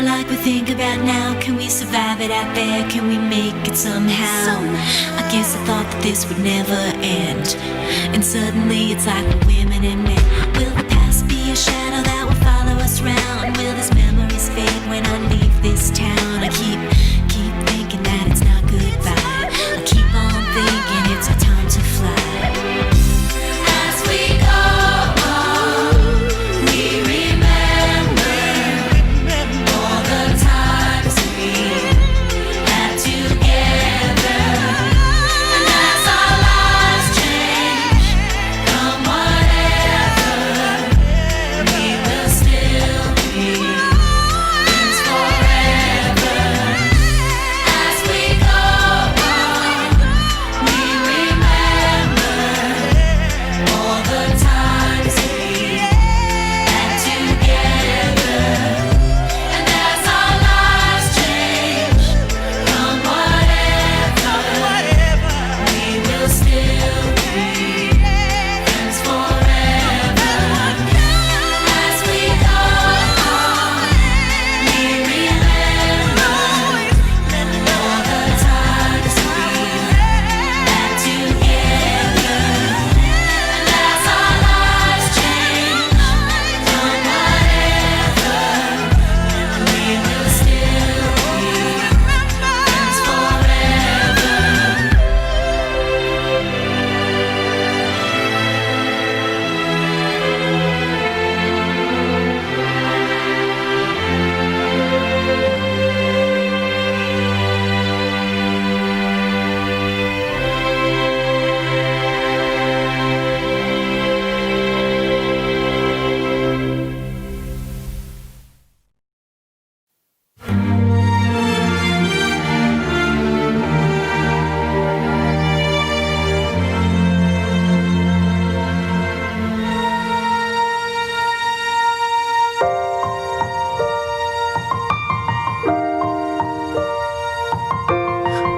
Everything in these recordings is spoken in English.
tomorrow like we think about now? Can we survive it out there? Can we make it somehow? I guess I thought that this would never end, and suddenly it's like we're women and men. Will the past be a shadow that will follow us round? Will these memories fade when I leave this town? I keep thinking that it's not goodbye. I keep on thinking it's our time to fly. As we go on, we remember all the times we had together. And as our lives change, come whatever, we will still be friends forever. As we go on, we remember all the times we had together. And as our lives change, come whatever, we will still be friends forever. As we go on, we remember all the times we had together. And as our lives change, come whatever, we will still be friends forever.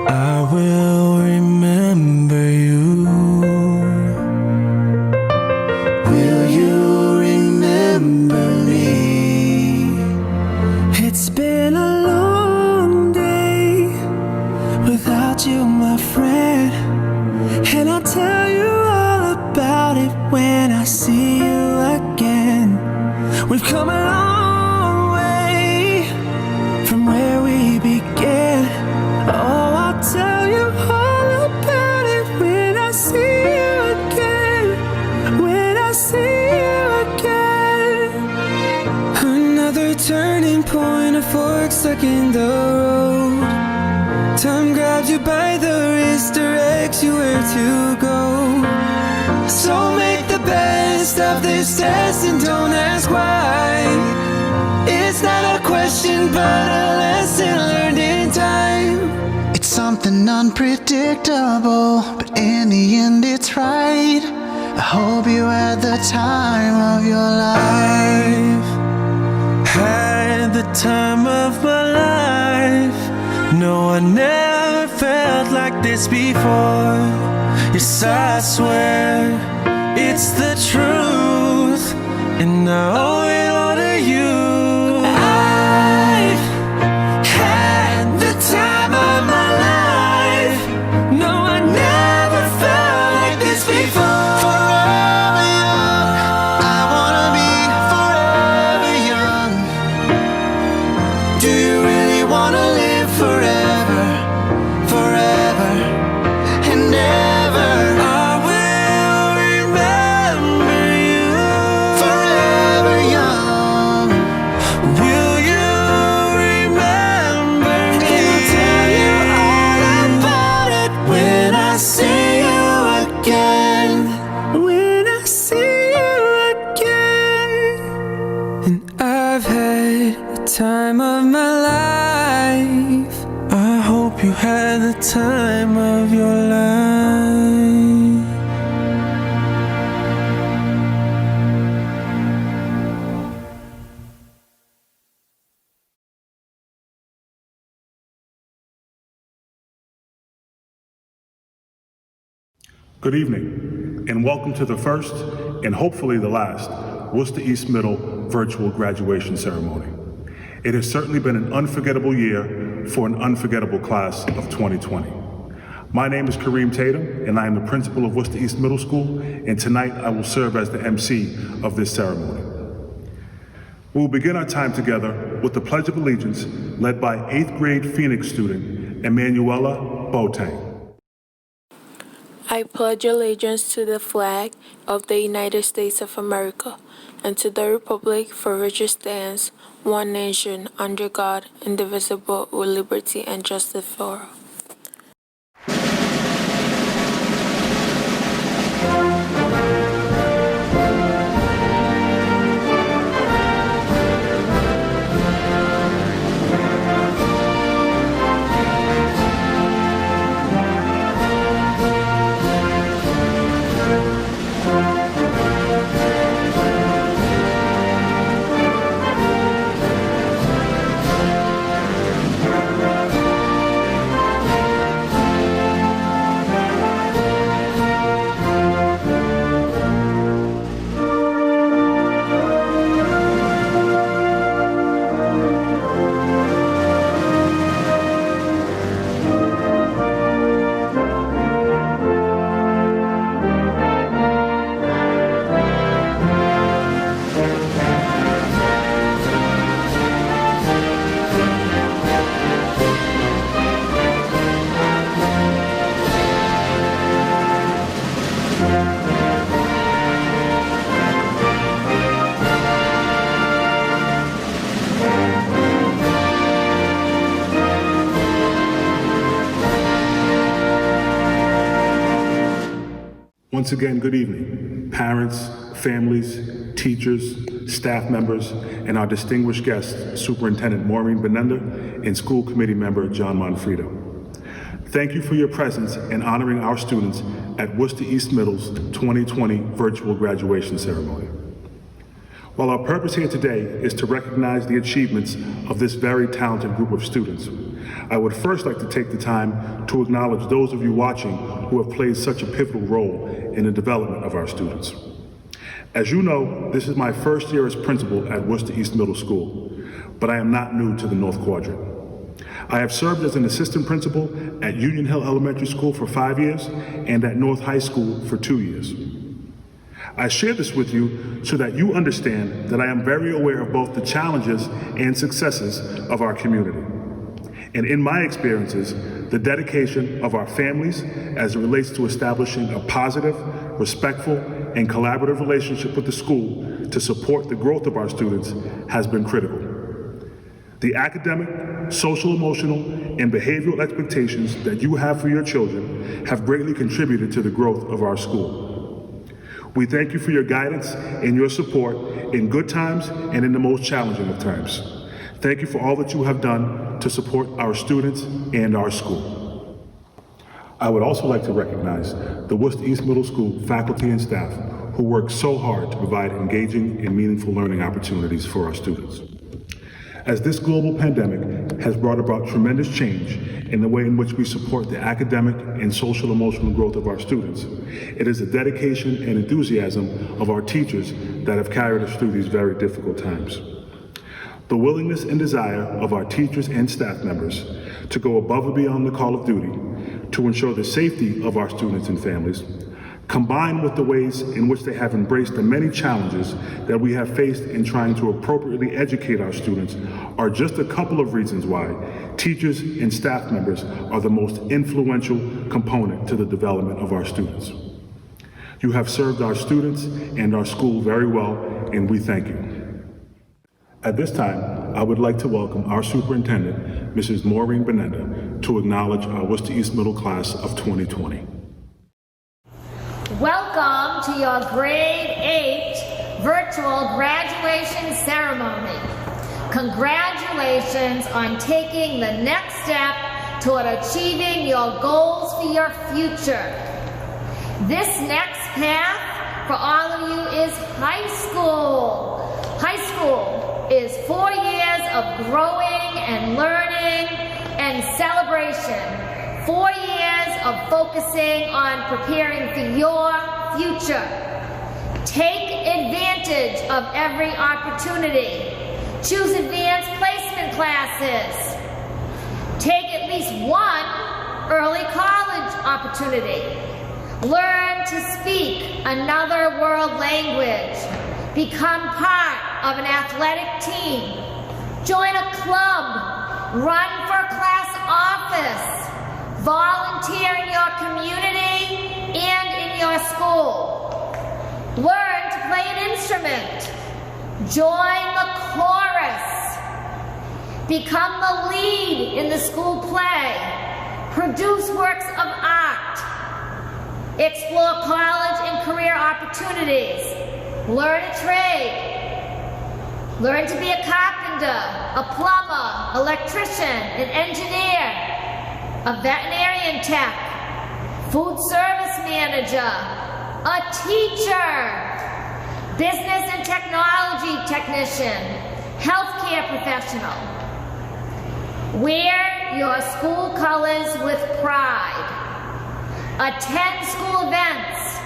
I will remember you. Will you remember me? It's been a long day without you, my friend, and I'll tell you all about it when I see you again. We've come a long way from where we began. Oh, I'll tell you all about it when I see you again. When I see you again. Another turning point, a fork stuck in the road. Time grabs you by the wrist, directs you where to go. So make the best of this test and don't ask why. It's not a question but a lesson learned in time. It's something unpredictable, but in the end it's right. I hope you had the time of your life. Had the time of my life. No, I never felt like this before. Yes, I swear it's the truth, and I owe it all to you. I've had the time of my life. No, I never felt like this before. Forever young, I wanna be forever young. Do you really wanna live forever, forever and ever? I will remember you. Forever young. Will you remember me? And I'll tell you all about it when I see you again. When I see you again. And I've had the time of my life. I hope you had the time of your life. Good evening, and welcome to the first, and hopefully the last, Worcester East Middle virtual graduation ceremony. It has certainly been an unforgettable year for an unforgettable class of 2020. My name is Kareem Tatum, and I am the principal of Worcester East Middle School, and tonight I will serve as the MC of this ceremony. We will begin our time together with the Pledge of Allegiance led by 8th grade Phoenix student, Emanuela Boateng. I pledge allegiance to the flag of the United States of America and to the republic for which it stands, one nation, under God, indivisible, with liberty and justice for all. Once again, good evening, parents, families, teachers, staff members, and our distinguished guests, Superintendent Maureen Benenda and School Committee Member John Monfredo. Thank you for your presence in honoring our students at Worcester East Middle's 2020 virtual graduation ceremony. While our purpose here today is to recognize the achievements of this very talented group of students, I would first like to take the time to acknowledge those of you watching who have played such a pivotal role in the development of our students. As you know, this is my first year as principal at Worcester East Middle School, but I am not new to the North Quadrant. I have served as an assistant principal at Union Hill Elementary School for 5 years and at North High School for 2 years. I share this with you so that you understand that I am very aware of both the challenges and successes of our community. And in my experiences, the dedication of our families as it relates to establishing a positive, respectful, and collaborative relationship with the school to support the growth of our students has been critical. The academic, social, emotional, and behavioral expectations that you have for your children have greatly contributed to the growth of our school. We thank you for your guidance and your support in good times and in the most challenging of times. Thank you for all that you have done to support our students and our school. I would also like to recognize the Worcester East Middle School faculty and staff who work so hard to provide engaging and meaningful learning opportunities for our students. As this global pandemic has brought about tremendous change in the way in which we support the academic and social emotional growth of our students, it is the dedication and enthusiasm of our teachers that have carried us through these very difficult times. The willingness and desire of our teachers and staff members to go above and beyond the call of duty to ensure the safety of our students and families, combined with the ways in which they have embraced the many challenges that we have faced in trying to appropriately educate our students, are just a couple of reasons why teachers and staff members are the most influential component to the development of our students. You have served our students and our school very well, and we thank you. At this time, I would like to welcome our superintendent, Mrs. Maureen Benenda, to acknowledge our Worcester East Middle class of 2020. Welcome to your grade 8 virtual graduation ceremony. Congratulations on taking the next step toward achieving your goals for your future. This next path for all of you is high school. High school is 4 years of growing and learning and celebration. 4 years of focusing on preparing for your future. Take advantage of every opportunity. Choose advanced placement classes. Take at least one early college opportunity. Learn to speak another world language. Become part of an athletic team. Join a club. Run for class office. Volunteer in your community and in your school. Learn to play an instrument. Join the chorus. Become the lead in the school play. Produce works of art. Explore college and career opportunities. Learn a trade. Learn to be a carpenter, a plumber, electrician, an engineer, a veterinarian tech, food service manager, a teacher, business and technology technician, healthcare professional. Wear your school colors with pride. Attend school events.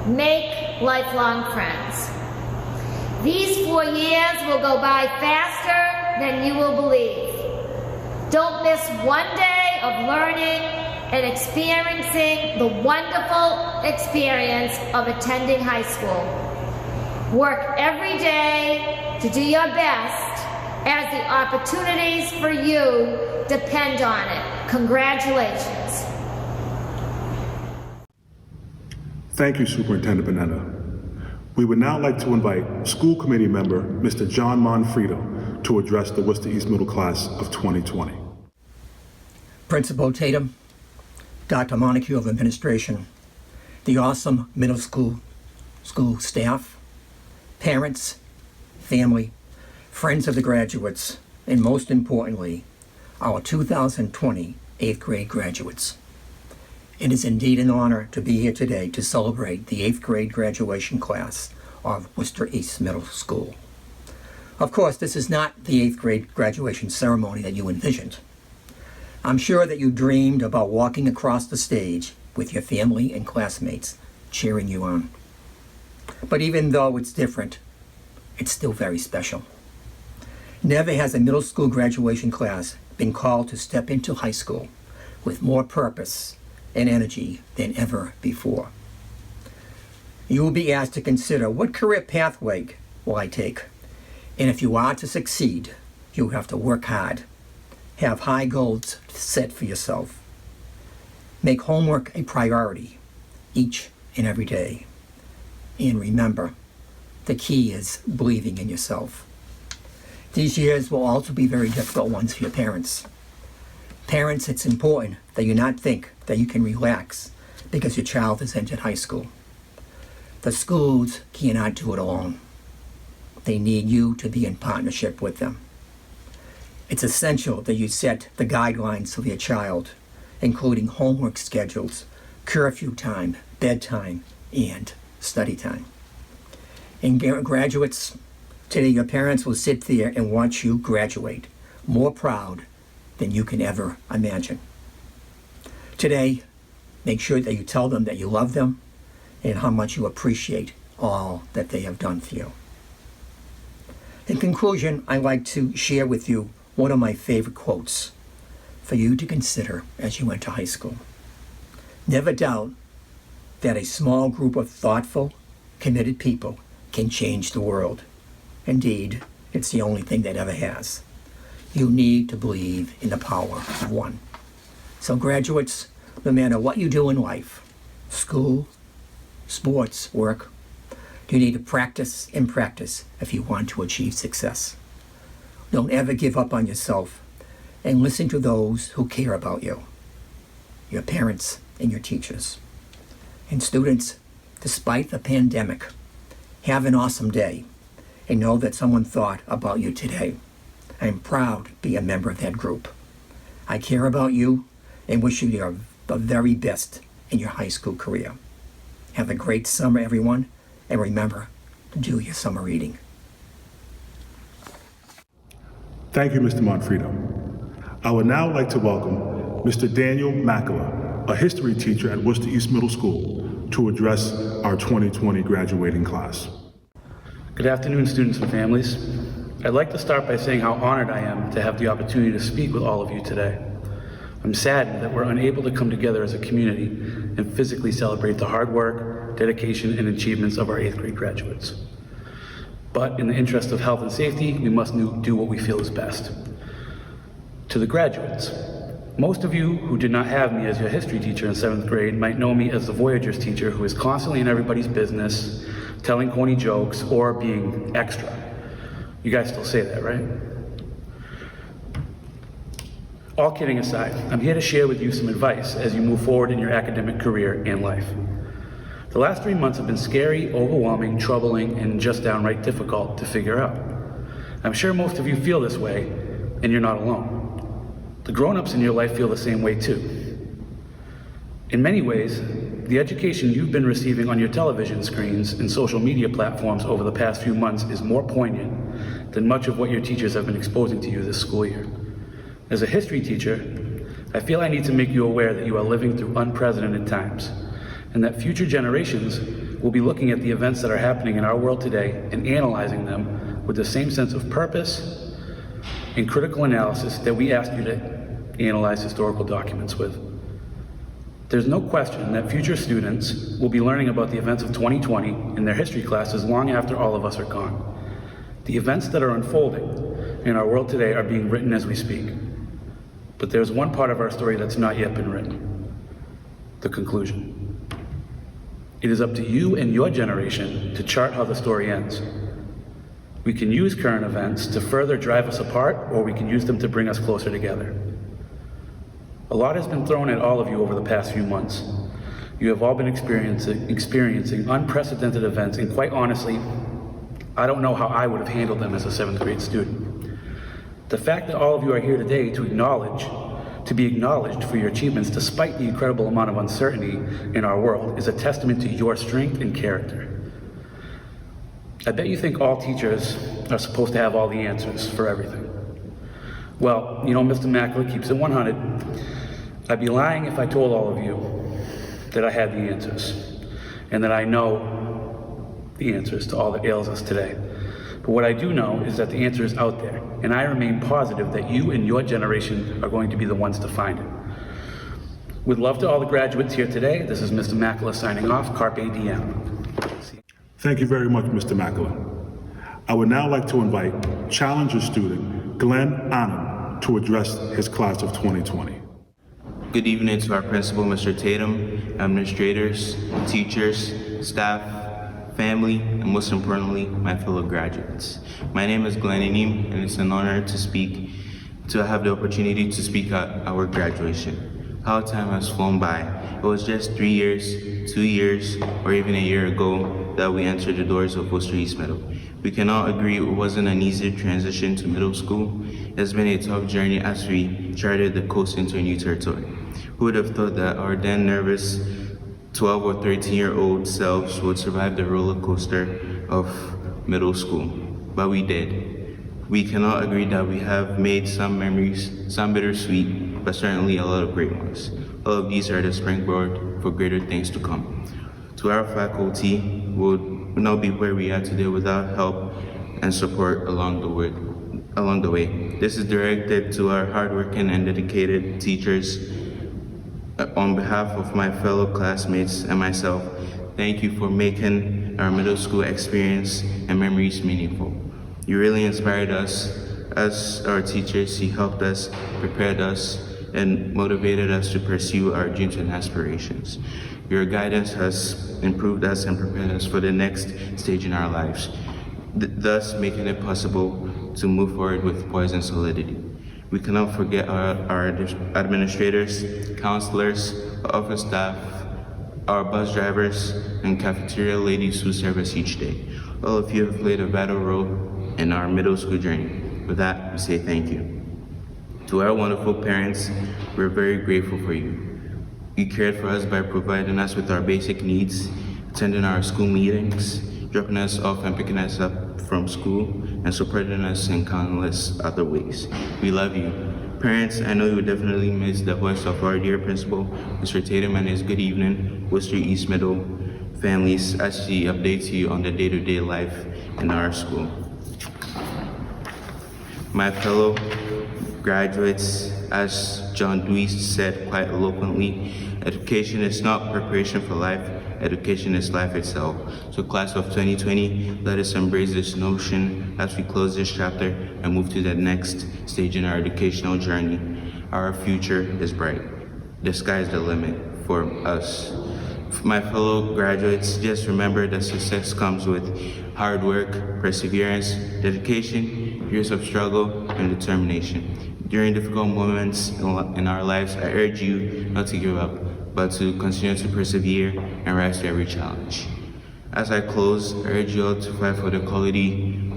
Make lifelong friends. These 4 years will go by faster than you will believe. Don't miss one day of learning and experiencing the wonderful experience of attending high school. Work every day to do your best, as the opportunities for you depend on it. Congratulations. Thank you, Superintendent Bonetta. We would now like to invite School Committee Member Mr. John Monfredo to address the Worcester East Middle Class of 2020. Principal Tatum, Dr. Montague of Administration, the awesome middle school staff, parents, family, friends of the graduates, and most importantly, our 2020 8th grade graduates. It is indeed an honor to be here today to celebrate the 8th grade graduation class of Worcester East Middle School. Of course, this is not the 8th grade graduation ceremony that you envisioned. I'm sure that you dreamed about walking across the stage with your family and classmates cheering you on. But even though it's different, it's still very special. Never has a middle school graduation class been called to step into high school with more purpose and energy than ever before. You will be asked to consider, what career pathway will I take? And if you are to succeed, you have to work hard, have high goals set for yourself, make homework a priority each and every day. And remember, the key is believing in yourself. These years will also be very difficult ones for your parents. Parents, it's important that you not think that you can relax because your child has entered high school. The schools cannot do it alone. They need you to be in partnership with them. It's essential that you set the guidelines for your child, including homework schedules, curfew time, bedtime, and study time. And graduates, today your parents will sit there and watch you graduate, more proud than you can ever imagine. Today, make sure that you tell them that you love them and how much you appreciate all that they have done for you. In conclusion, I'd like to share with you one of my favorite quotes for you to consider as you enter high school. Never doubt that a small group of thoughtful, committed people can change the world. Indeed, it's the only thing that ever has. You need to believe in the power of one. So graduates, no matter what you do in life, school, sports, work, you need to practice and practice if you want to achieve success. Don't ever give up on yourself, and listen to those who care about you, your parents and your teachers. And students, despite the pandemic, have an awesome day and know that someone thought about you today. I am proud to be a member of that group. I care about you and wish you the very best in your high school career. Have a great summer, everyone, and remember to do your summer reading. Thank you, Mr. Monfredo. I would now like to welcome Mr. Daniel Makala, a history teacher at Worcester East Middle School, to address our 2020 graduating class. Good afternoon, students and families. I'd like to start by saying how honored I am to have the opportunity to speak with all of you today. I'm saddened that we're unable to come together as a community and physically celebrate the hard work, dedication, and achievements of our 8th grade graduates. But in the interest of health and safety, we must do what we feel is best. To the graduates, most of you who did not have me as your history teacher in 7th grade might know me as the Voyagers teacher who is constantly in everybody's business, telling corny jokes, or being extra. You guys still say that, right? All kidding aside, I'm here to share with you some advice as you move forward in your academic career and life. The last 3 months have been scary, overwhelming, troubling, and just downright difficult to figure out. I'm sure most of you feel this way, and you're not alone. The grown-ups in your life feel the same way too. In many ways, the education you've been receiving on your television screens and social media platforms over the past few months is more poignant than much of what your teachers have been exposing to you this school year. As a history teacher, I feel I need to make you aware that you are living through unprecedented times, and that future generations will be looking at the events that are happening in our world today and analyzing them with the same sense of purpose and critical analysis that we ask you to analyze historical documents with. There's no question that future students will be learning about the events of 2020 in their history classes long after all of us are gone. The events that are unfolding in our world today are being written as we speak. But there's one part of our story that's not yet been written: the conclusion. It is up to you and your generation to chart how the story ends. We can use current events to further drive us apart, or we can use them to bring us closer together. A lot has been thrown at all of you over the past few months. You have all been experiencing unprecedented events, and quite honestly, I don't know how I would have handled them as a 7th grade student. The fact that all of you are here today to be acknowledged for your achievements despite the incredible amount of uncertainty in our world is a testament to your strength and character. I bet you think all teachers are supposed to have all the answers for everything. Well, you know, Mr. Mackler keeps it 100. I'd be lying if I told all of you that I had the answers and that I know the answers to all that ails us today. But what I do know is that the answer is out there, and I remain positive that you and your generation are going to be the ones to find it. With love to all the graduates here today, this is Mr. Mackler signing off. Carpe diem. Thank you very much, Mr. Mackler. I would now like to invite Challenger student Glenn Annan to address his class of 2020. Good evening to our principal, Mr. Tatum, administrators, teachers, staff, family, and most importantly, my fellow graduates. My name is Glenn Annan, and it's an honor to have the opportunity to speak at our graduation. How time has flown by. It was just 3 years, 2 years, or even a year ago that we entered the doors of Worcester East Middle. We can all agree it wasn't an easy transition to middle school. It's been a tough journey as we charted the coast into a new territory. Who would have thought that our then nervous 12 or 13-year-old selves would survive the roller coaster of middle school? But we did. We can all agree that we have made some memories, some bittersweet, but certainly a lot of great ones. All of these are the springboard for greater things to come. To our faculty, we would not be where we are today without help and support along the way. This is directed to our hardworking and dedicated teachers. On behalf of my fellow classmates and myself, thank you for making our middle school experience and memories meaningful. You really inspired us as our teachers. You helped us, prepared us, and motivated us to pursue our dreams and aspirations. Your guidance has improved us and prepared us for the next stage in our lives, thus making it possible to move forward with poise and solidity. We cannot forget our administrators, counselors, office staff, our bus drivers, and cafeteria ladies who serve us each day. All of you have played a vital role in our middle school journey. With that, we say thank you. To our wonderful parents, we're very grateful for you. You cared for us by providing us with our basic needs, attending our school meetings, dropping us off and picking us up from school, and supporting us in countless other ways. We love you. Parents, I know you will definitely miss the voice of our dear principal, Mr. Tatum, and his good evening, Worcester East Middle families, as he updates you on the day-to-day life in our school. My fellow graduates, as John Dewey said quite eloquently, education is not preparation for life, education is life itself. So class of 2020, let us embrace this notion as we close this chapter and move to the next stage in our educational journey. Our future is bright. The sky is the limit for us. My fellow graduates, just remember that success comes with hard work, perseverance, dedication, years of struggle, and determination. During difficult moments in our lives, I urge you not to give up, but to continue to persevere and rise to every challenge. As I close, I urge you all to fight for the quality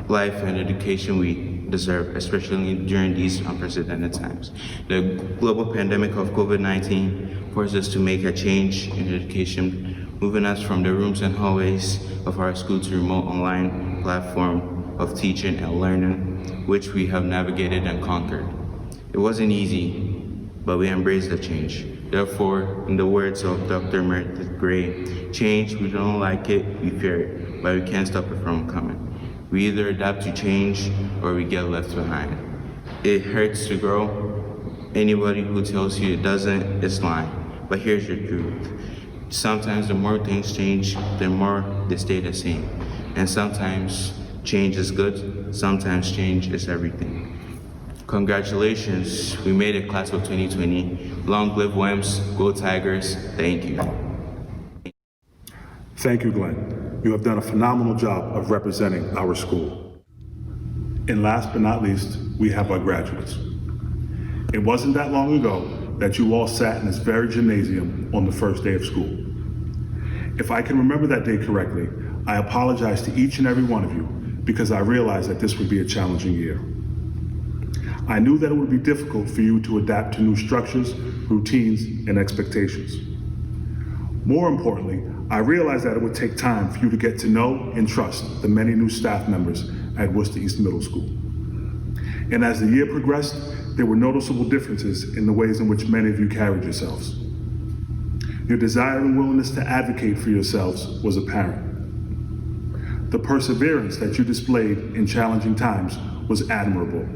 life and education we deserve, especially during these unprecedented times. The global pandemic of COVID-19 forced us to make a change in education, moving us from the rooms and hallways of our school to remote online platform of teaching and learning, which we have navigated and conquered. It wasn't easy, but we embraced the change. Therefore, in the words of Dr. Meredith Gray, change, we don't like it, we fear it, but we can't stop it from coming. We either adapt to change or we get left behind. It hurts to grow. Anybody who tells you it doesn't is lying. But here's your truth. Sometimes the more things change, the more they stay the same. And sometimes change is good, sometimes change is everything. Congratulations, we made it class of 2020. Long live WEMS, go Tigers, thank you. Thank you, Glenn. You have done a phenomenal job of representing our school. And last but not least, we have our graduates. It wasn't that long ago that you all sat in this very gymnasium on the first day of school. If I can remember that day correctly, I apologize to each and every one of you because I realized that this would be a challenging year. I knew that it would be difficult for you to adapt to new structures, routines, and expectations. More importantly, I realized that it would take time for you to get to know and trust the many new staff members at Worcester East Middle School. And as the year progressed, there were noticeable differences in the ways in which many of you carried yourselves. Your desire and willingness to advocate for yourselves was apparent. The perseverance that you displayed in challenging times was admirable.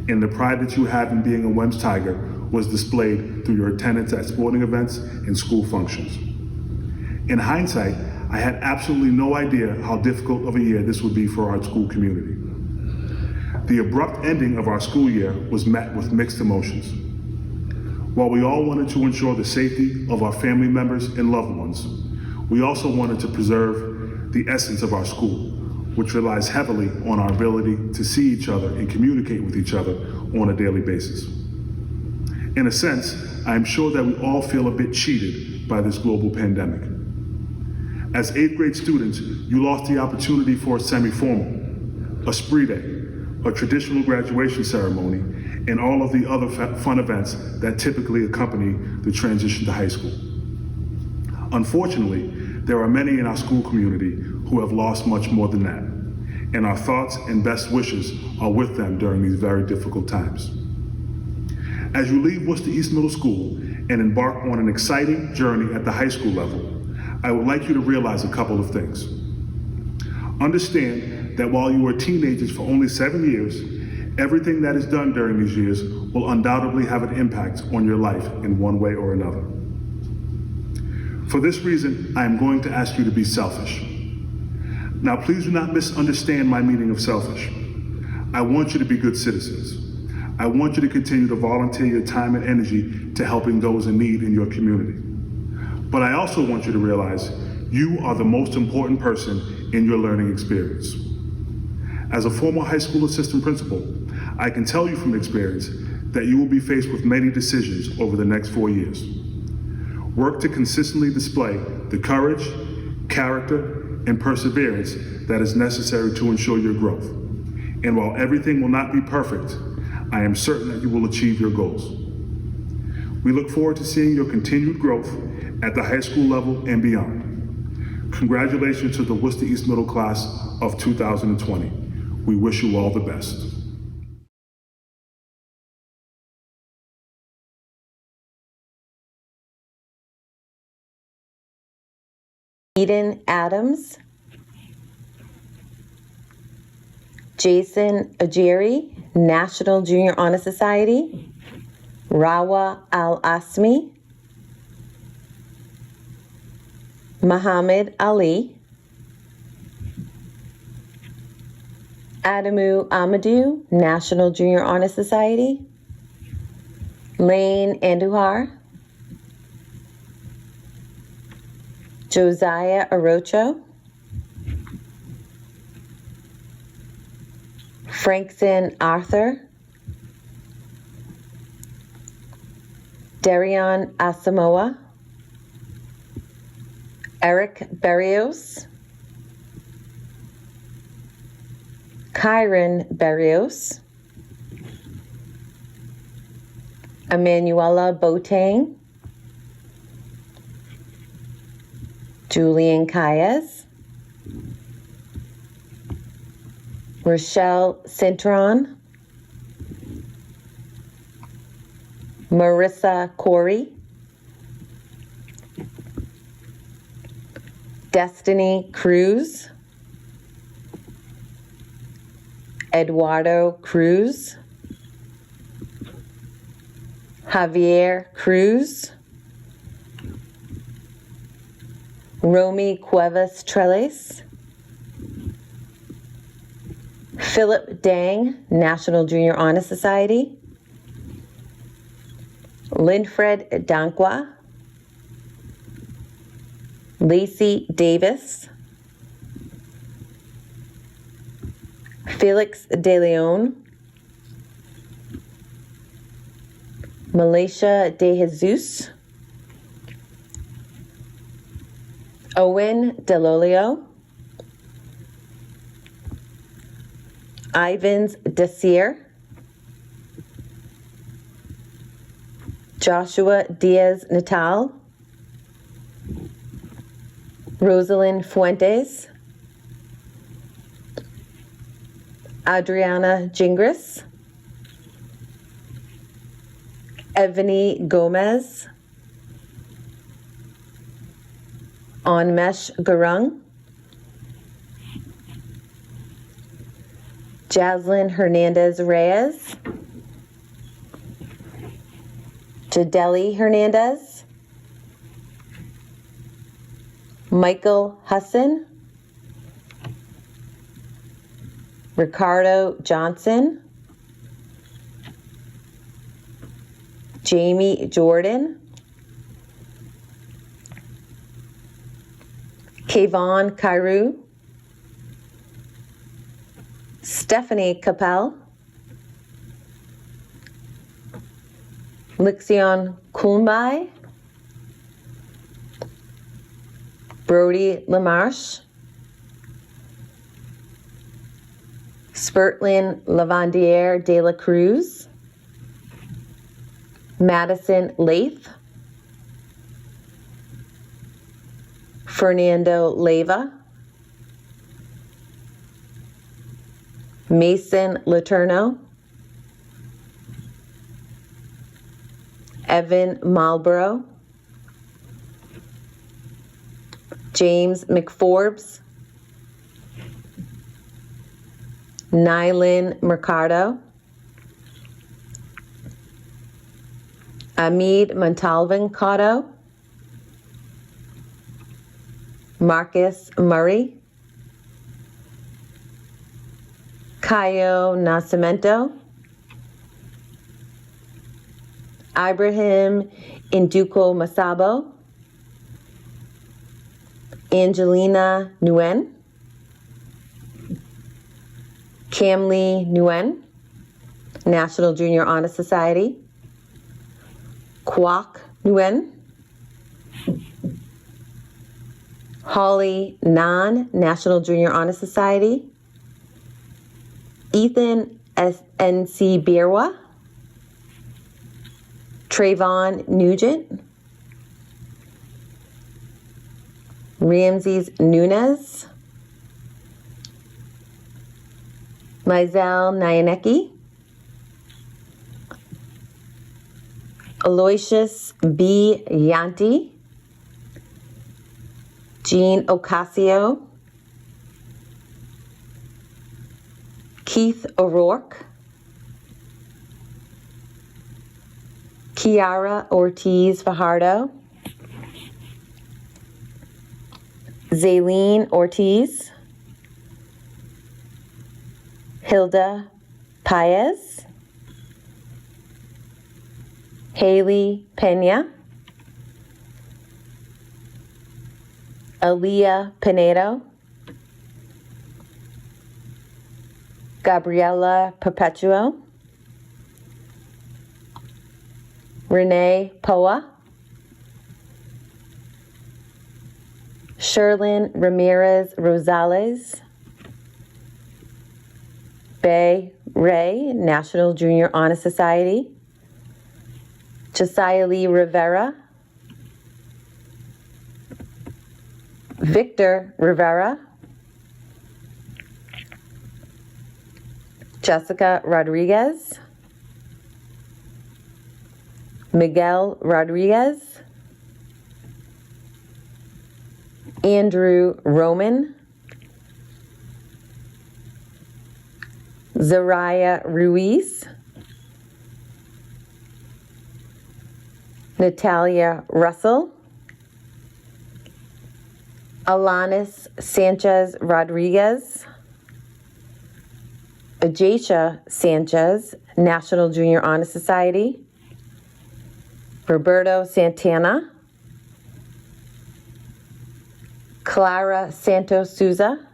And the pride that you have in being a WEMS Tiger was displayed through your attendance at sporting events and school functions. In hindsight, I had absolutely no idea how difficult of a year this would be for our school community. The abrupt ending of our school year was met with mixed emotions. While we all wanted to ensure the safety of our family members and loved ones, we also wanted to preserve the essence of our school, which relies heavily on our ability to see each other and communicate with each other on a daily basis. In a sense, I am sure that we all feel a bit cheated by this global pandemic. As 8th grade students, you lost the opportunity for a semi-formal, a spree day, a traditional graduation ceremony, and all of the other fun events that typically accompany the transition to high school. Unfortunately, there are many in our school community who have lost much more than that, and our thoughts and best wishes are with them during these very difficult times. As you leave Worcester East Middle School and embark on an exciting journey at the high school level, I would like you to realize a couple of things. Understand that while you were teenagers for only 7 years, everything that is done during these years will undoubtedly have an impact on your life in one way or another. For this reason, I am going to ask you to be selfish. Now, please do not misunderstand my meaning of selfish. I want you to be good citizens. I want you to continue to volunteer your time and energy to helping those in need in your community. But I also want you to realize you are the most important person in your learning experience. As a former high school assistant principal, I can tell you from experience that you will be faced with many decisions over the next 4 years. Work to consistently display the courage, character, and perseverance that is necessary to ensure your growth. And while everything will not be perfect, I am certain that you will achieve your goals. We look forward to seeing your continued growth at the high school level and beyond. Congratulations to the Worcester East Middle Class of 2020. We wish you all the best. Eden Adams, Jason Ajeri, National Junior Honor Society. Rawa Al-Asmi. Muhammad Ali. Adamu Amadou, National Junior Honor Society. Lane Andujar. Josiah Arocho. Frankson Arthur. Darion Asamoah. Eric Berrios. Kyron Berrios. Emanuela Boateng. Julian Calles. Rochelle Cintron. Marissa Corey. Destiny Cruz. Eduardo Cruz. Javier Cruz. Romy Cuevas Trellis. Philip Dang, National Junior Honor Society. Linfred Dankwa. Lacey Davis. Felix De Leon. Malaysia De Jesus. Owen Delolio. Ivans Desir. Joshua Diaz Natal. Rosalind Fuentes. Adriana Gingras. Evany Gomez. Onmesh Garung. Jaslyn Hernandez Reyes. Jadeli Hernandez. Michael Husson. Ricardo Johnson. Jamie Jordan. Kayvon Carew. Stephanie Capel. Lixion Kulmbai. Brody Lamarche. Spurtlin Lavandiere de la Cruz. Madison Lath. Fernando Leyva. Mason Letourneau. Evan Marlborough. James McForbes. Nylin Mercado. Amid Montalvan Cotto. Marcus Murray. Caio Nascimento. Ibrahim Induko Masabo. Angelina Nguyen. Camly Nguyen, National Junior Honor Society. Kwok Nguyen. Holly Nan, National Junior Honor Society. Ethan S.N.C. Birwa. Trayvon Nugent. Ramses Nunez. Mizell Nyanecki. Aloysius B. Yanti. Jean Ocasio. Keith O'Rourke, Kiara Ortiz Fajardo, Zaylene Ortiz, Hilda Paez, Haley Pena, Aaliyah Pinedo, Gabriela Perpetuo, Renee Poa, Sherlyn Ramirez Rosales, Bay Ray, National Junior Honor Society, Josiah Lee Rivera, Victor Rivera, Jessica Rodriguez, Miguel Rodriguez, Andrew Roman, Zariah Ruiz, Natalia Russell, Alanis Sanchez Rodriguez, Ajacia Sanchez, National Junior Honor Society, Roberto Santana, Clara Santos Souza,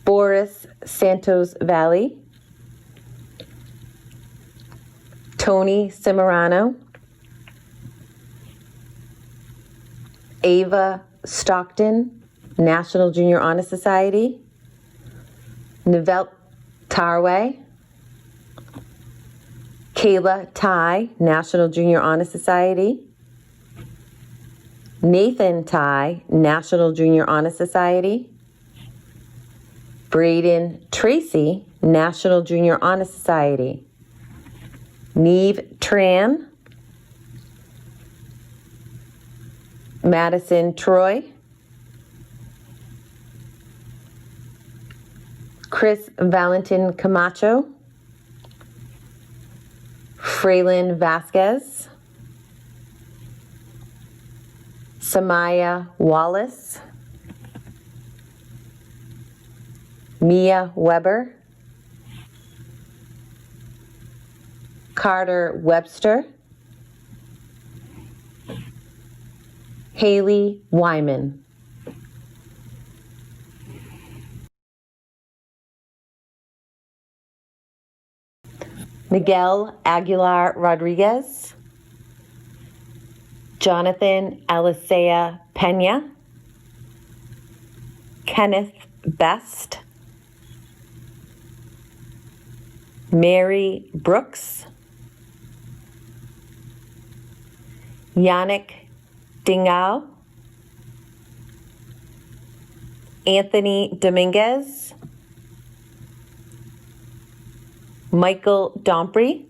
Boris Santos Valley, Tony Cimarano, Ava Stockton, National Junior Honor Society, Nivelle Tarway, Kayla Ty, National Junior Honor Society, Nathan Ty, National Junior Honor Society, Braden Tracy, National Junior Honor Society, Neve Tran, Madison Troy, Chris Valentin Camacho, Fraylin Vasquez, Samaya Wallace, Mia Weber, Carter Webster, Haley Wyman. Miguel Aguilar Rodriguez, Jonathan Alicea Pena, Kenneth Best, Mary Brooks, Yannick Dingao, Anthony Dominguez, Michael Domprey,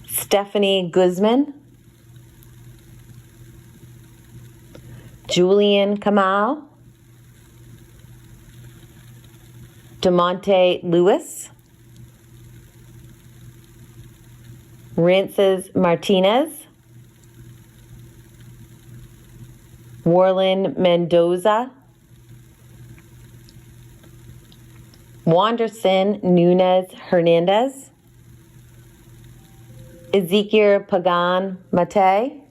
Stephanie Guzman, Julian Kamal, DeMonte Lewis, Rances Martinez, Warlin Mendoza, Wanderson Nunez Hernandez, Ezekiel Pagan Mate,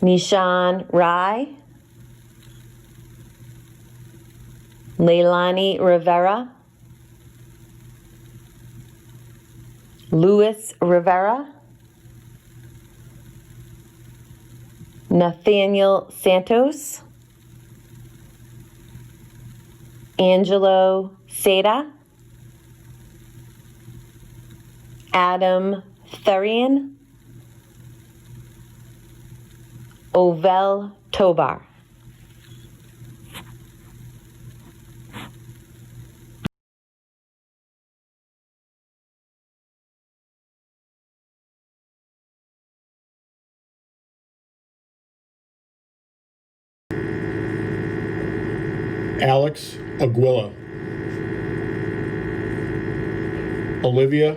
Nishan Rai, Leilani Rivera, Luis Rivera, Nathaniel Santos, Angelo Seda, Adam Thurian, Ovel Tobar. Alex Aguila, Olivia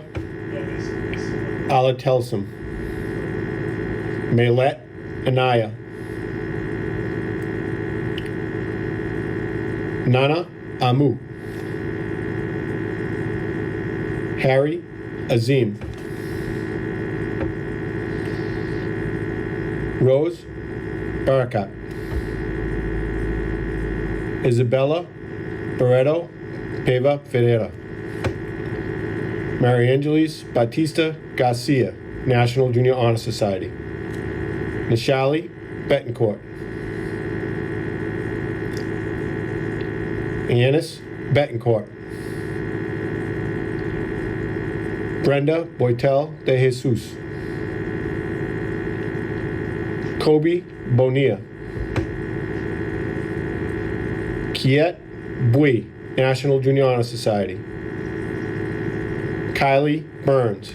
Alatelsum, Maylette Anaya, Nana Amu, Harry Azim, Rose Barakat, Isabella Barreto Peva Ferreira, Mary Angeles Batista Garcia, National Junior Honor Society, Nishali Betancourt, Yanis Betancourt, Brenda Boitel de Jesus, Kobe Bonilla, Kiet Bui, National Junior Honor Society, Kylie Burns,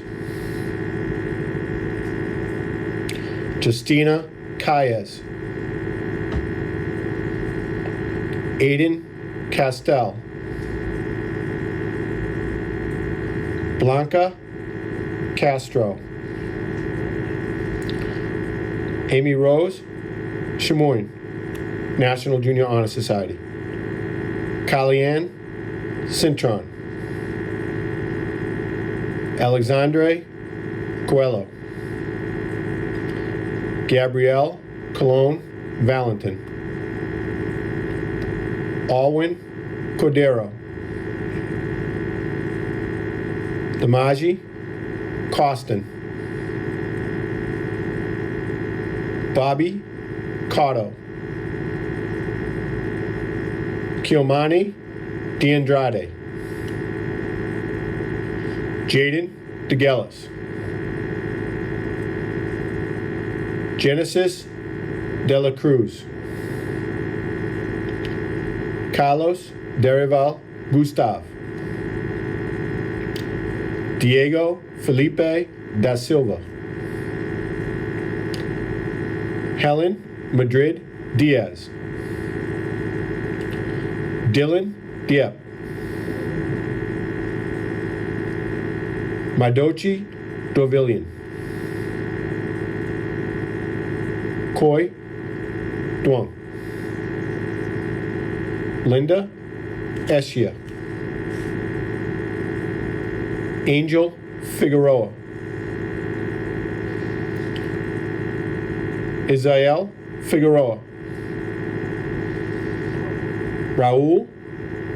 Justina Calles, Aiden Castell, Blanca Castro, Amy Rose Chamoun, National Junior Honor Society, Kalianne Cintron, Alexandre Coelho, Gabrielle Colon Valentin, Alwyn Cordero, Damaji Costin, Bobby Cotto, Kiomani DeAndrade, Jaden DeGellis, Genesis De La Cruz, Carlos Derival Gustav, Diego Felipe da Silva, Helen Madrid Diaz, Dylan Dieppe, Madochi Dovillian, Koi Duong, Linda Eschia, Angel Figueroa, Isael Figueroa, Raul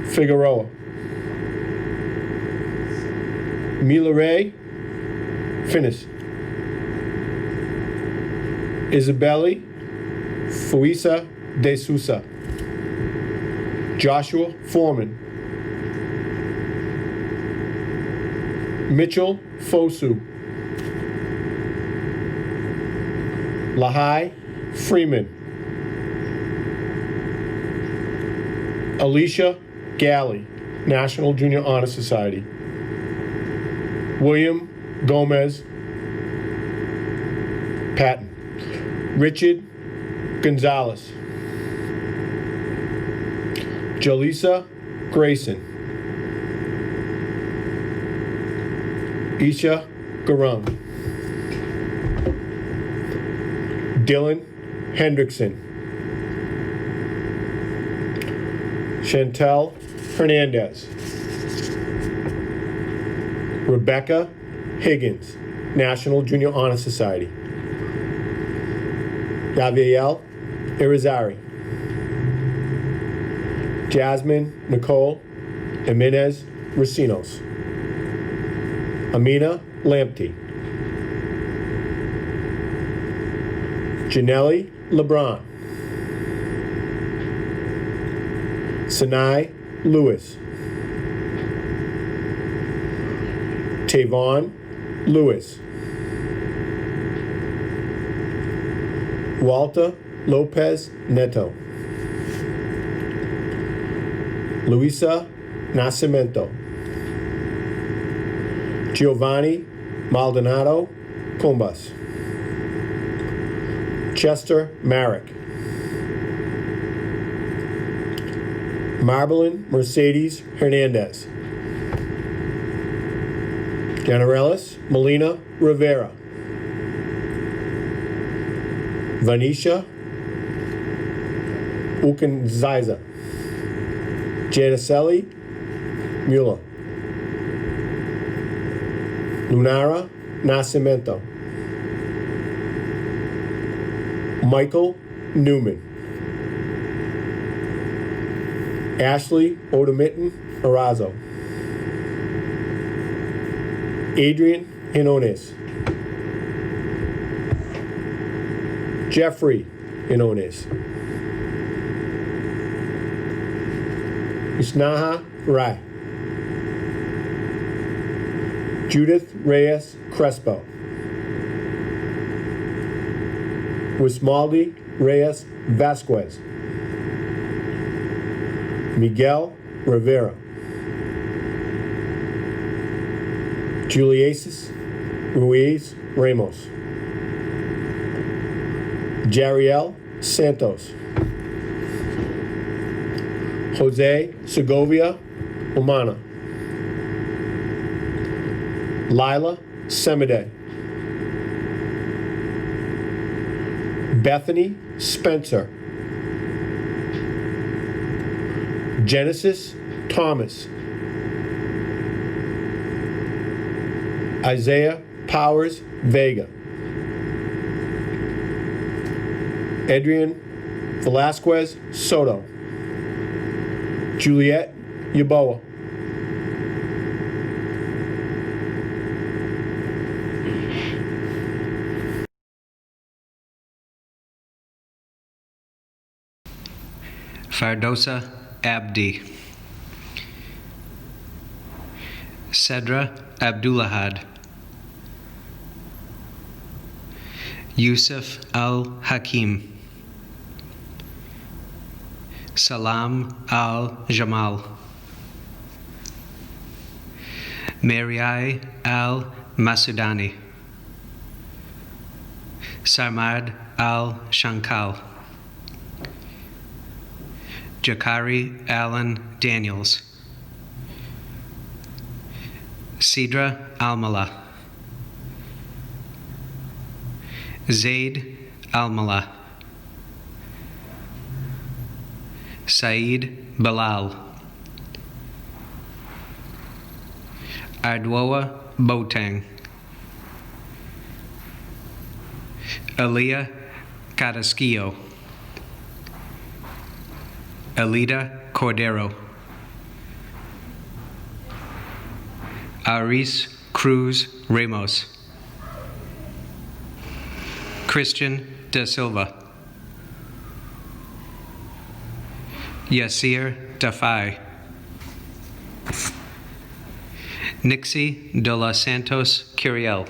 Figueroa, Milaray Finis, Isabelle Fuisa de Sousa, Joshua Foreman, Mitchell Fosu, Lahai Freeman, Alicia Galley, National Junior Honor Society, William Gomez Patton, Richard Gonzalez, Jaleesa Grayson, Isha Garung, Dylan Hendrickson, Chantel Hernandez, Rebecca Higgins, National Junior Honor Society, Yaviel Irizarry, Jasmine Nicole Jimenez Racinos, Amina Lamptey, Janelle LeBron, Sinai Lewis, Tavon Lewis, Walter Lopez Neto, Luisa Nascimento, Giovanni Maldonado Combas, Chester Marek, Marbelin Mercedes Hernandez. Generelis Melina Rivera. Vanisha Ukanziza. Janicelli Mueller. Lunara Nascimento. Michael Newman. Ashley Odemitten Arazo. Adrian Hinones. Jeffrey Hinones. Isnaha Rai. Judith Reyes Crespo. Wismaldi Reyes Vasquez. Miguel Rivera. Juliasis Ruiz Ramos. Jariel Santos. Jose Segovia Umana. Lila Semide. Bethany Spencer. Genesis Thomas. Isaiah Powers Vega. Adrian Velasquez Soto. Juliet Yaboa. Fardosa Abdi. Sedra Abdullahad. Yusuf Al-Hakim. Salam Al-Jamal. Mariai Al-Masudani. Sarmad Al-Shankal. Jakari Allen Daniels. Sidra Almala. Zaid Almala. Saeed Bilal. Ardwoa Botang. Aliyah Carrasquillo. Alida Cordero. Aris Cruz Ramos. Christian Da Silva. Yasir Dafai. Nixie de los Santos Curiel.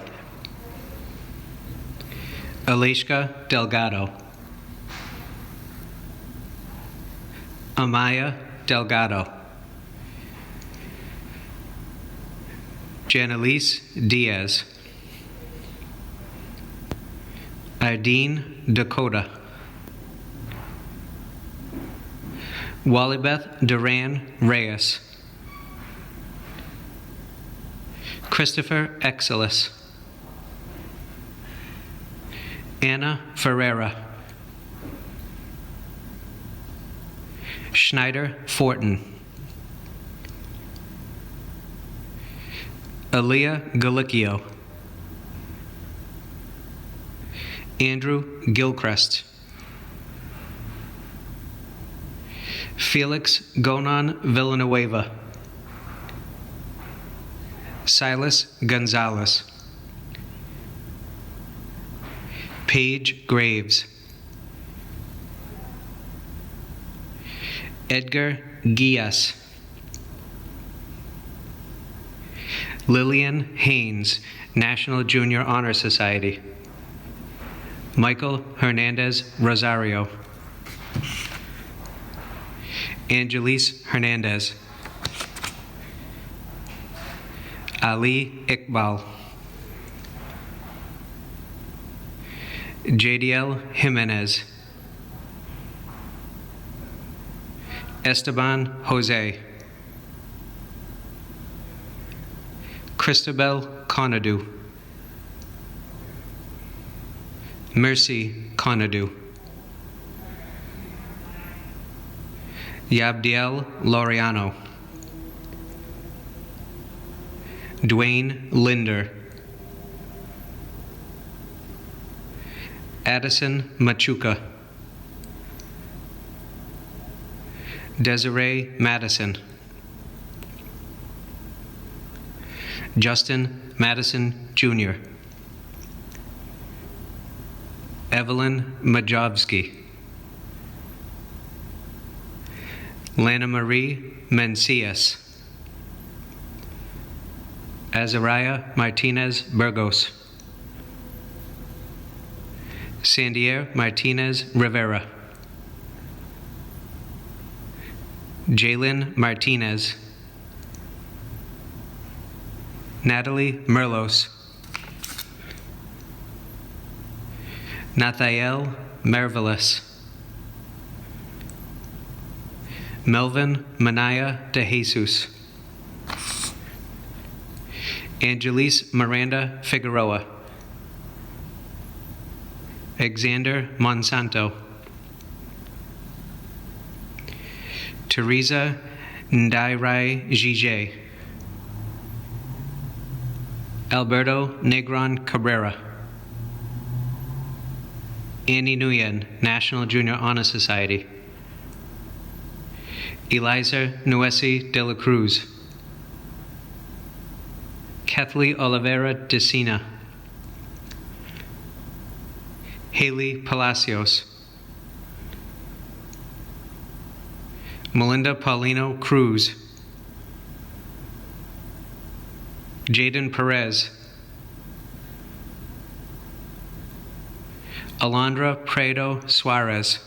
Alishka Delgado. Amaya Delgado. Janelise Diaz. Ardeen Dakota. Wallibeth Duran Reyes. Christopher Exelis. Anna Ferreira. Schneider Fortin. Aaliyah Galicchio. Andrew Gilchrist. Felix Gonan Villanueva. Silas Gonzalez. Paige Graves. Edgar Gias. Lillian Haynes, National Junior Honor Society. Michael Hernandez Rosario. Angelise Hernandez. Ali Iqbal. JDL Jimenez. Esteban Jose. Christabel Conadu. Mercy Conadu. Yabdiel Laureano. Dwayne Linder. Addison Machuca. Desiree Madison. Justin Madison Jr. Evelyn Majovsky. Lana Marie Mencias. Azariah Martinez Burgos. Sandier Martinez Rivera. Jalen Martinez. Natalie Merlos. Nathael Mervelis. Melvin Manaya de Jesus. Angelise Miranda Figueroa. Alexander Monsanto. Teresa Ndairai Jije. Alberto Negron Cabrera. Annie Nguyen, National Junior Honor Society. Eliza Nuesi de la Cruz. Kathleen Oliveira Decina. Haley Palacios. Melinda Paulino Cruz. Jaden Perez. Alondra Prado Suarez.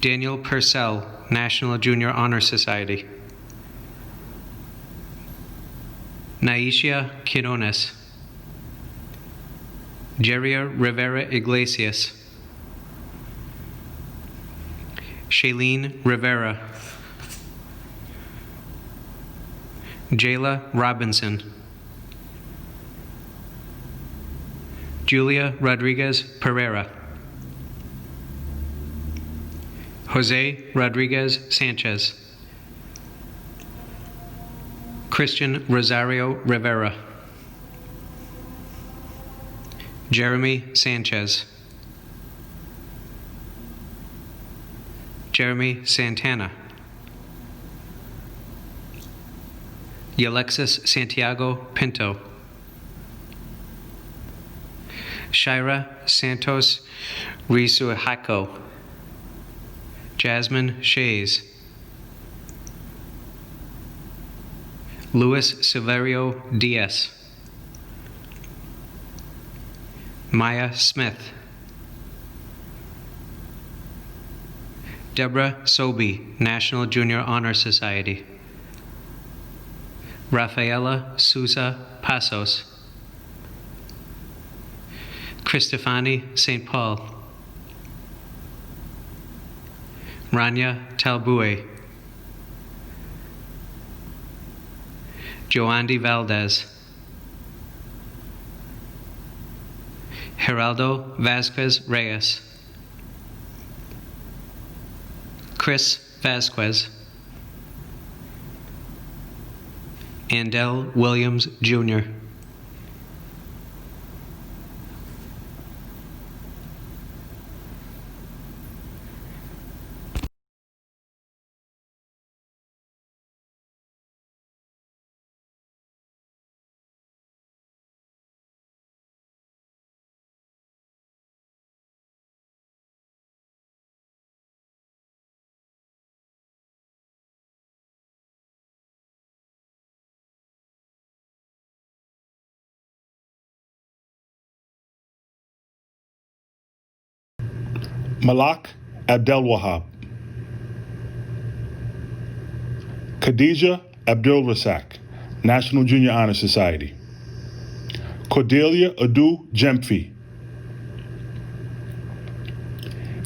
Daniel Purcell, National Junior Honor Society. Naisha Quirones. Jeria Rivera Iglesias. Shailene Rivera. Jayla Robinson. Julia Rodriguez Pereira. Jose Rodriguez Sanchez. Christian Rosario Rivera. Jeremy Sanchez. Jeremy Santana. Yalexis Santiago Pinto. Shira Santos Risuhako. Jasmine Shays. Luis Silverio Diaz. Maya Smith. Deborah Sobey, National Junior Honor Society. Rafaela Sousa Pasos. Cristofani St. Paul. Rania Talbue. Joandy Valdez. Geraldo Vasquez Reyes. Chris Vasquez. Andel Williams Jr. Malak Abdel Wahab. Khadija Abdul Rasak, National Junior Honor Society. Cordelia Adu Jemphi.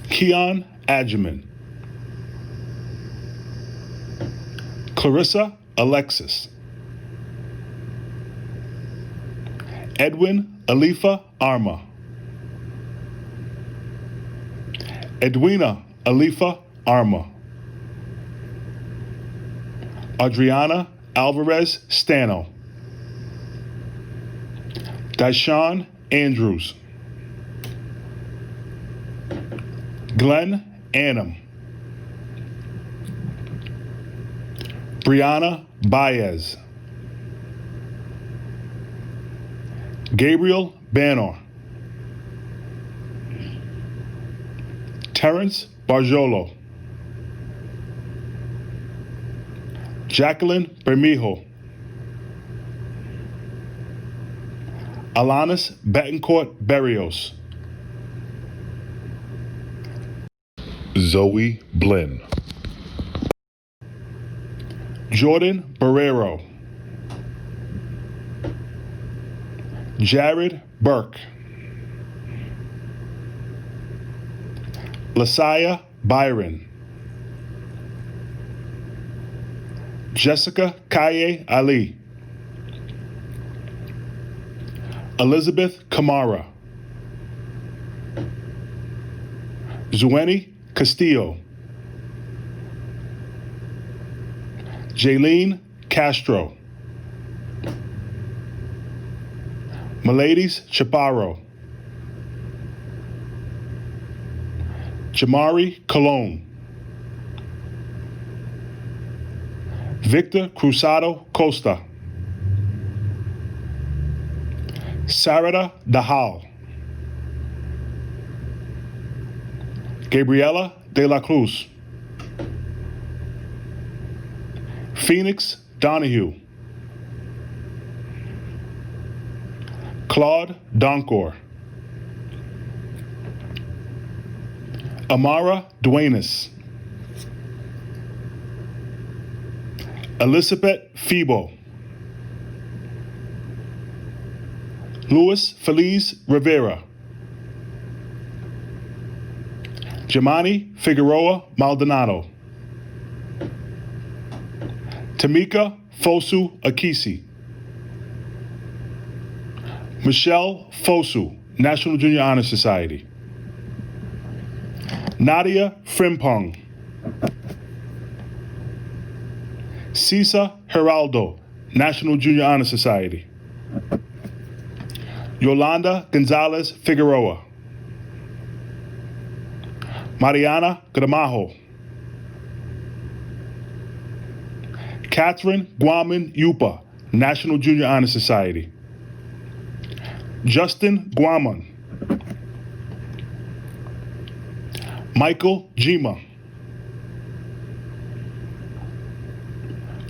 Keon Adjaman, Clarissa Alexis, Edwin Alifa Arma, Edwina Alifa Arma, Adriana Alvarez Stano, Daishan Andrews, Glenn Annam, Brianna Baez, Gabriel Banor, Terrence Barjolo, Jacqueline Bermejo, Alanis Betancourt Berrios, Zoe Blinn, Jordan Barrero, Jared Burke, Lasaya Byron, Jessica Kaye Ali, Elizabeth Kamara, Zueni Castillo, Jaylene Castro, Miladies Chaparro, Jamari Colon, Victor Cruzado Costa, Sarada Dahal, Gabriela De La Cruz, Phoenix Donahue, Claude Doncor, Amara Duenas, Elizabeth Febo, Luis Feliz Rivera, Jamani Figueroa Maldonado, Tamika Fosu Akisi, Michelle Fosu, National Junior Honor Society, Nadia Frimpong, Cisa Geraldo, National Junior Honor Society, Yolanda Gonzalez Figueroa, Mariana Gramajo, Catherine Guaman Yupa, National Junior Honor Society, Justin Guaman, Michael Jima,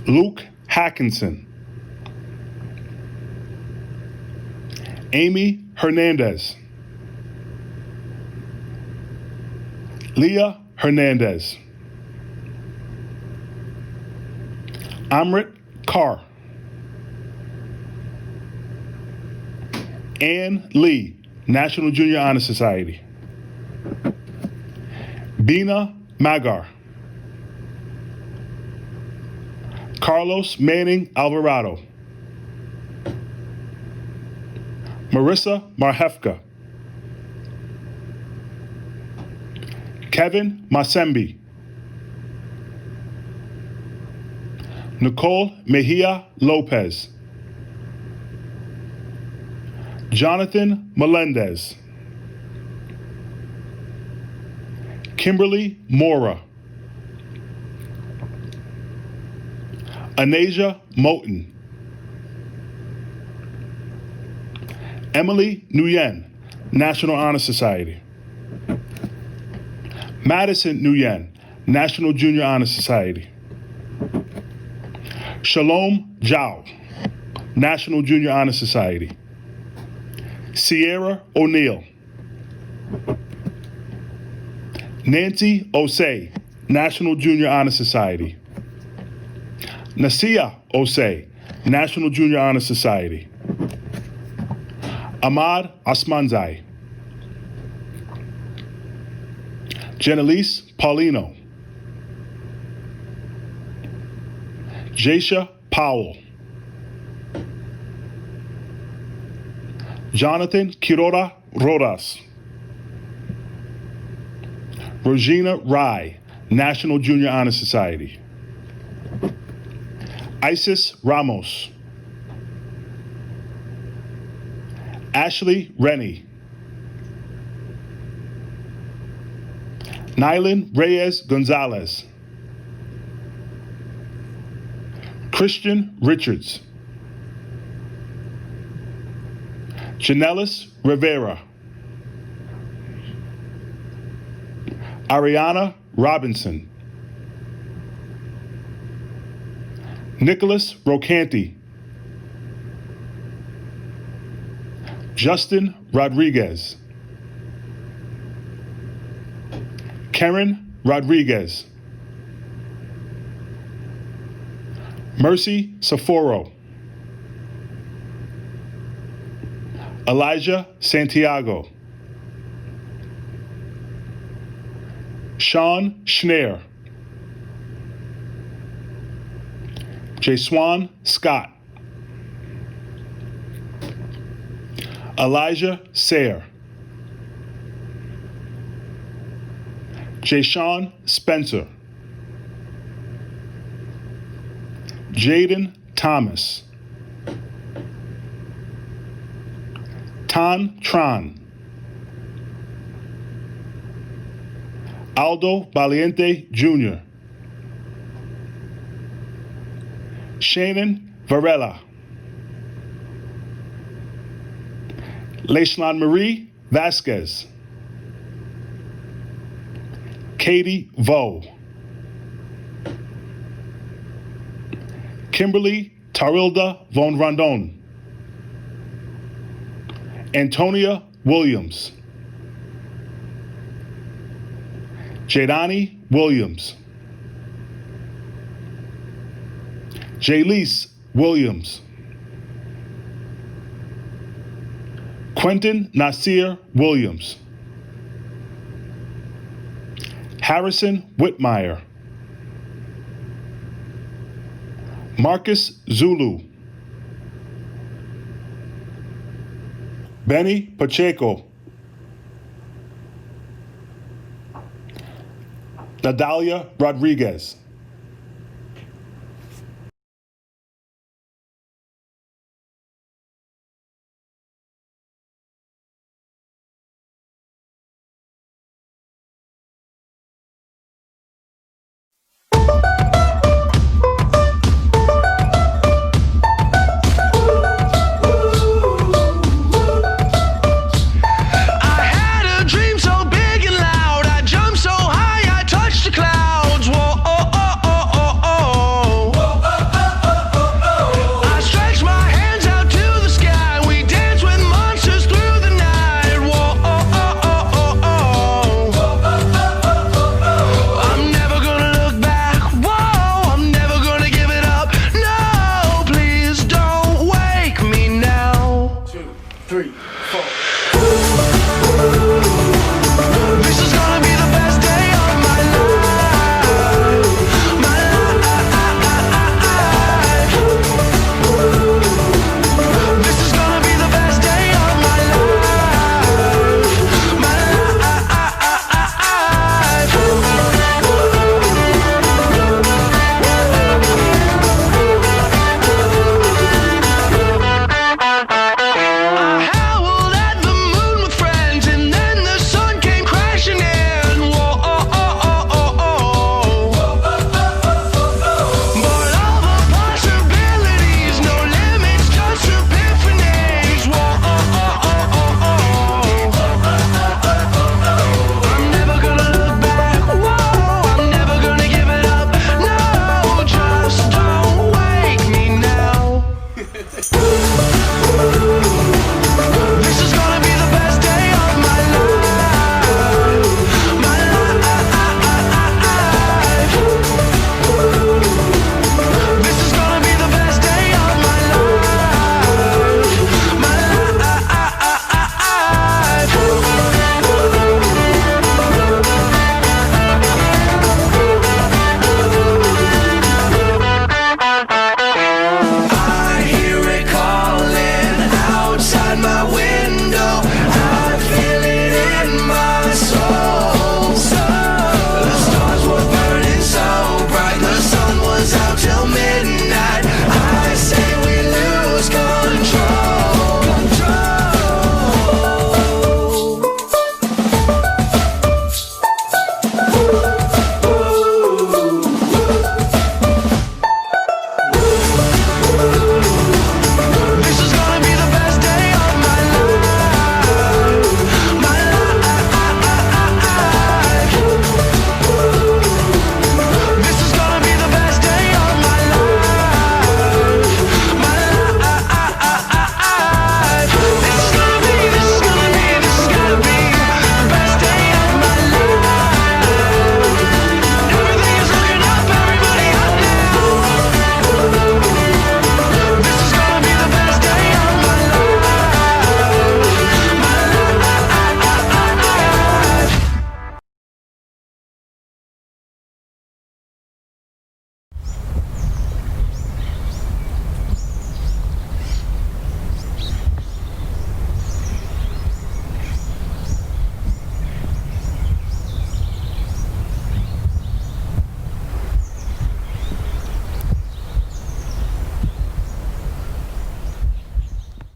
Luke Hackinson, Amy Hernandez, Leah Hernandez, Amrit Carr, Ann Lee, National Junior Honor Society, Bina Magar, Carlos Manning Alvarado, Marissa Marhefka, Kevin Masembi, Nicole Mejia Lopez, Jonathan Melendez, Kimberly Mora, Anasia Moten, Emily Nguyen, National Honor Society, Madison Nguyen, National Junior Honor Society, Shalom Zhao, National Junior Honor Society, Sierra O'Neill, Nancy Osei, National Junior Honor Society, Nasia Osei, National Junior Honor Society, Ahmad Asmanzai, Jenelise Paulino, Jasha Powell. Jonathan Quiroga Rodas. Regina Rai, National Junior Honor Society. Isis Ramos. Ashley Rennie. Nylan Reyes Gonzalez. Christian Richards. Janelis Rivera. Ariana Robinson. Nicholas Rocanti. Justin Rodriguez. Karen Rodriguez. Mercy Saforo. Elijah Santiago. Sean Schneer. Jaswan Scott. Elijah Sayre. Jashawn Spencer. Jaden Thomas. Tan Tran. Aldo Valiente Jr. Shannon Varela. Leishlan Marie Vasquez. Katie Vo. Kimberly Tarilda Von Rondon. Antonia Williams. Jadani Williams. Jaylise Williams. Quentin Nasir Williams. Harrison Whitmire. Marcus Zulu. Benny Pacheco. Nadalia Rodriguez. Three, four.